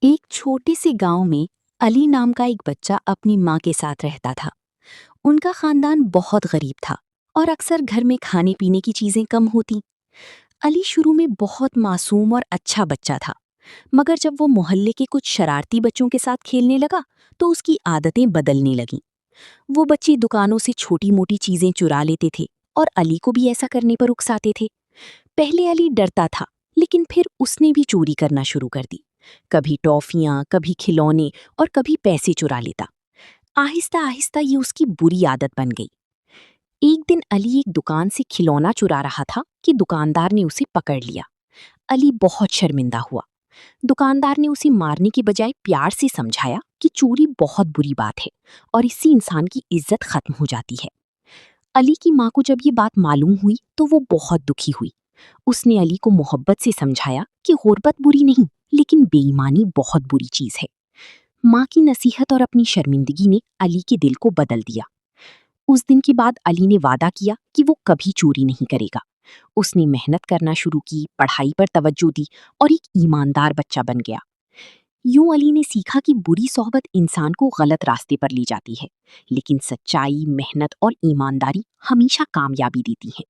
एक छोटे से गांव में अली नाम का एक बच्चा अपनी माँ के साथ रहता था। उनका खानदान बहुत गरीब था और अक्सर घर में खाने पीने की चीजें कम होती। अली शुरू में बहुत मासूम और अच्छा बच्चा था, मगर जब वो मोहल्ले के कुछ शरारती बच्चों के साथ खेलने लगा तो उसकी आदतें बदलने लगीं। वो बच्चे दुकानों से छोटी मोटी चीजें चुरा लेते थे और अली को भी ऐसा करने पर उकसाते थे। पहले अली डरता था, लेकिन फिर उसने भी चोरी करना शुरू कर दी। कभी टॉफियां, कभी खिलौने और कभी पैसे चुरा लेता। आहिस्ता आहिस्ता ये उसकी बुरी आदत बन गई। एक दिन अली एक दुकान से खिलौना चुरा रहा था कि दुकानदार ने उसे पकड़ लिया। अली बहुत शर्मिंदा हुआ। दुकानदार ने उसे मारने की बजाय प्यार से समझाया कि चोरी बहुत बुरी बात है और इससे इंसान की इज्जत खत्म हो जाती है। अली की माँ को जब ये बात मालूम हुई तो वो बहुत दुखी हुई। उसने अली को मोहब्बत से समझाया कि गुर्बत बुरी नहीं, लेकिन बेईमानी बहुत बुरी चीज है। माँ की नसीहत और अपनी शर्मिंदगी ने अली के दिल को बदल दिया। उस दिन के बाद अली ने वादा किया कि वो कभी चोरी नहीं करेगा। उसने मेहनत करना शुरू की, पढ़ाई पर तवज्जो दी और एक ईमानदार बच्चा बन गया। यूं अली ने सीखा कि बुरी सोहबत इंसान को गलत रास्ते पर ले जाती है, लेकिन सच्चाई, मेहनत और ईमानदारी हमेशा कामयाबी देती है।